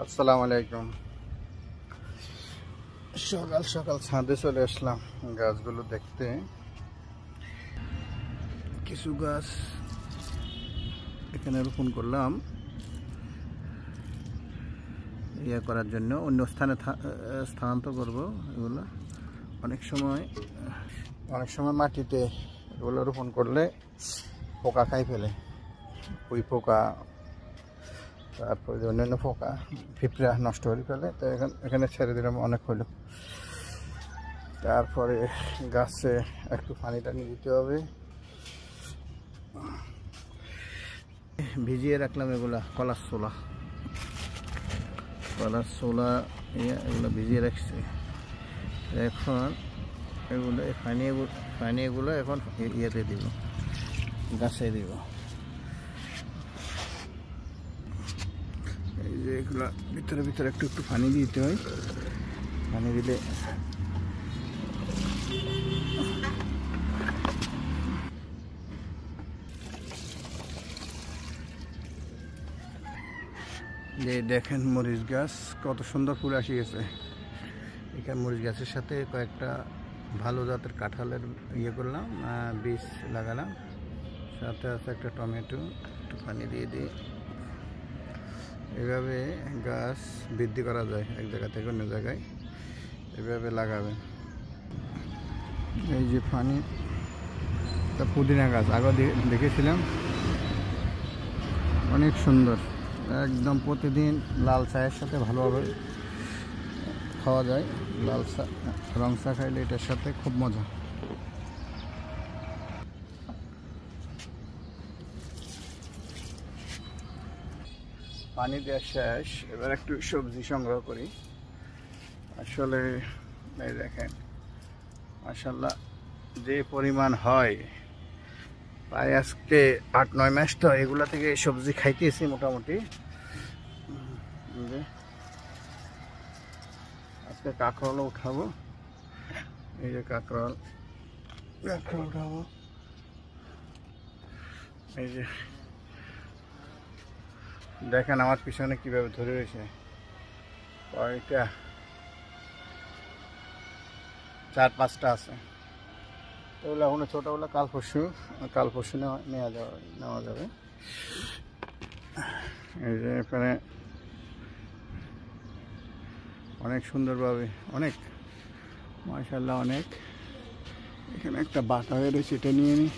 আসসালামু আলাইকুম। সকাল সকাল ছাদে চলে আসলাম গাছগুলো দেখতে। কিছু গাছ এখানে রোপণ করলাম ইয়ে করার জন্য, অন্য স্থানে স্থানান্তর করব। এগুলো অনেক সময় মাটিতে এগুলো রোপণ করলে পোকা খাই ফেলে। ওই পোকা, তারপরে অন্যান্য পোকা পিঁপড়া নষ্ট করে ফেলে। তো এখানে ছেড়ে দিলাম, অনেক হলো। তারপরে গাছে একটু পানি টানি দিতে হবে। ভিজিয়ে রাখলাম এগুলা কলার ছোলা এগুলো ভিজিয়ে রাখছি। এখন এগুলো পানিগুলো এখন ইয়েতে দিব, গাছে দিব। এই যে এগুলো ভিতরে একটু পানি দিতে হয়। পানি দিলে যে দেখেন মরিচ গাছ কত সুন্দর ফুল আসি গেছে। এখানে মরিচ গাছের সাথে কয়েকটা ভালো জাতের কাঁঠালের ইয়ে করলাম, বীজ লাগালাম। সাথে আছে একটা টমেটো, একটু পানি দিয়ে দিই। এভাবে গাছ বৃদ্ধি করা যায় এক জায়গা থেকে অন্য জায়গায়, এভাবে লাগাবেন। এই যে পানি, পুদিনা গাছ আগে দেখেছিলাম, অনেক সুন্দর, একদম প্রতিদিন লাল চায়ের সাথে ভালোভাবে খাওয়া যায়। লাল চা, রং চা খাইলে এটার সাথে খুব মজা। পানি দেওয়া শেষ, এবার একটু সবজি সংগ্রহ করি। আসলে এই দেখেন মাশাআল্লাহ যে পরিমাণ হয়, প্রায় আজকে 8-9 মাস তো এগুলা থেকে সবজি খাইতেছি মোটামুটি। আজকে কাঁকরোল উঠাবো, এই যে কাঁকরোল উঠাবো। এই যে দেখেন আমার পিছনে কিভাবে ধরে রয়েছে, কয়টা 4-5টা আছে। ওগুলো এখনো ছোটোগুলো কাল পরশু নেওয়া যাবে। এই যে এখানে অনেক সুন্দরভাবে, অনেক মাশাআল্লাহ অনেক। এখানে একটা বাটা হয়ে রয়েছে, এটা নিয়ে নিই।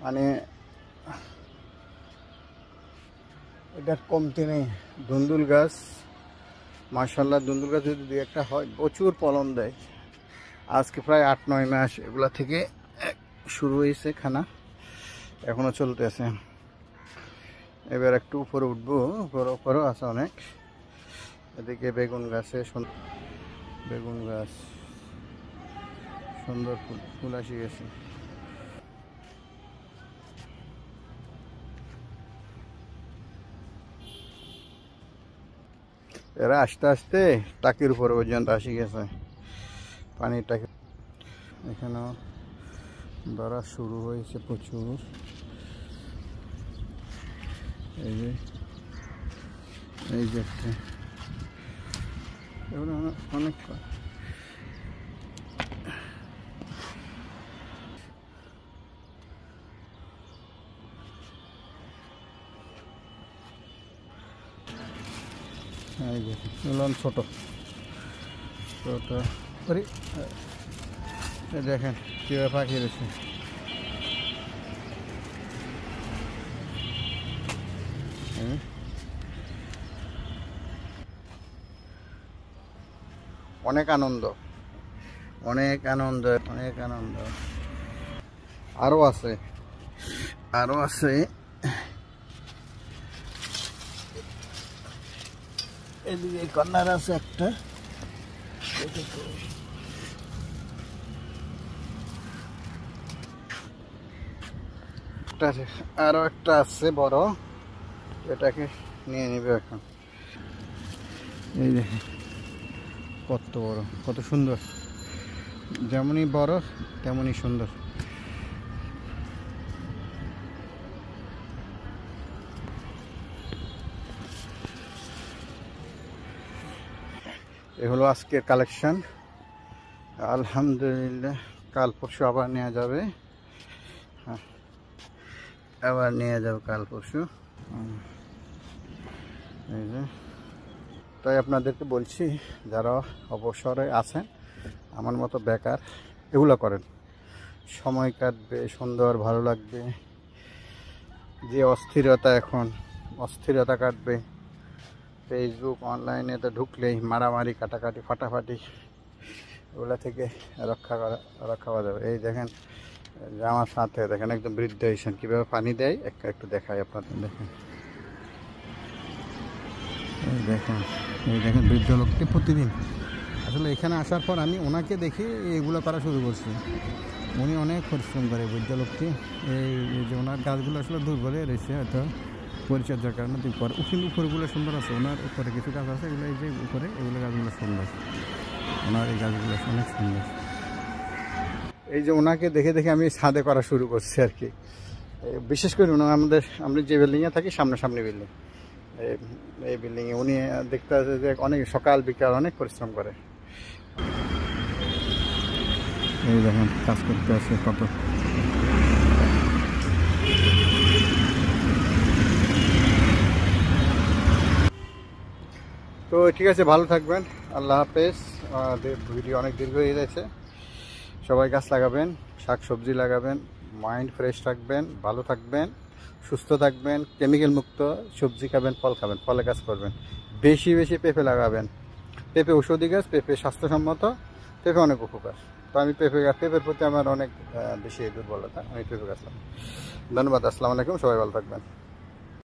মানে এটার কমতি নেই। ধুন্দুল গাছ মাশাআল্লাহ, ধুন্দুল গাছ যদি 2-1টা হয় প্রচুর ফলন দেয়। আজকে প্রায় 8-9 মাস এগুলা থেকে শুরু হয়েছে খানা, এখনো চলতেছে। এবার একটু উপরে উঠবো, উপরেও আছে অনেক। এদিকে বেগুন গাছ সুন্দর ফুল আসি গেছে। এরা আস্তে আস্তে টাকির উপরে পর্যন্ত আসি গেছে, পানির টাকি। এখানেও ধরা শুরু হয়েছে প্রচুর। এই যে একটা অনেক ছোট দেখেন কিভাবে পাখি রয়েছে। অনেক আনন্দ। আরো আছে এদিকে কর্নার আছে একটা, আরো একটা আছে বড়, এটাকে নিয়ে নিবে এখন। এই দেখেন কত বড়, কত সুন্দর। যেমনই বড় তেমনই সুন্দর। এ হলো আজকের কালেকশন। আলহামদুলিল্লাহ, কাল পরশু আবার নেওয়া যাবে। হ্যাঁ, আবার নিয়ে যাবো কাল পরশু। এই যে, তাই আপনাদেরকে বলছি, যারা অবসরে আছেন আমার মতো বেকার, এগুলো করেন, সময় কাটবে, সুন্দর ভালো লাগবে। যে অস্থিরতা, এখন অস্থিরতা কাটবে। ফেসবুক অনলাইনে তো ঢুকলেই মারামারি, কাটাকাটি, ফাটাফাটি, ওগুলা থেকে রক্ষা করা যাবে। এই দেখেন যে আমার সাথে দেখেন একদম বৃদ্ধ হয়েছেন, কীভাবে পানি দেয় একটু দেখায় আপনাদের। এই দেখেন বৃদ্ধ লোকটি প্রতিদিন, আসলে এখানে আসার পর আমি ওনাকে দেখে এগুলো করা শুরু করছি। উনি অনেক পরিশ্রম করে বৃদ্ধ লোকটি। এই যে ওনার গাছগুলো আসলে দুর্বলে রয়েছে, হয়তো পরিচর্যার কারণে দুর্বল। কিন্তু উপরগুলো সুন্দর আছে, ওনার উপরে কিছু গাছ আছে, এগুলো এই যে উপরে এগুলো গাছগুলো সুন্দর, ওনার এই গাছগুলো অনেক সুন্দর। এই যে ওনাকে দেখে দেখে আমি ছাদে করা শুরু করছি আর কি। বিশেষ করে আমরা যে বিল্ডিংয়ে থাকি সামনাসামনি বিল্ডিং, এই বিল্ডিংয়ে উনি দেখতে আছে যে অনেক সকাল বিকাল অনেক পরিশ্রম করে। এই দেখেন কাজ করতে আসে কত। তো ঠিক আছে, ভালো থাকবেন, আল্লাহ হাফেজ। ভিডিও অনেক দীর্ঘ হয়ে গেছে। সবাই গাছ লাগাবেন, শাক সবজি লাগাবেন, মাইন্ড ফ্রেশ রাখবেন, ভালো থাকবেন, সুস্থ থাকবেন, কেমিক্যাল মুক্ত সবজি খাবেন, ফল খাবেন, ফলে কাজ করবেন। বেশি বেশি পেঁপে লাগাবেন। পেঁপে ঔষধি গাছ, পেঁপে স্বাস্থ্যসম্মত, পেঁপে অনেক উপকার। তো আমি পেঁপের প্রতি আমার অনেক বেশি দুর্বলতা, আমি পেঁপে গাছ লাগাই। ধন্যবাদ, আসসালামু আলাইকুম, সবাই ভালো থাকবেন।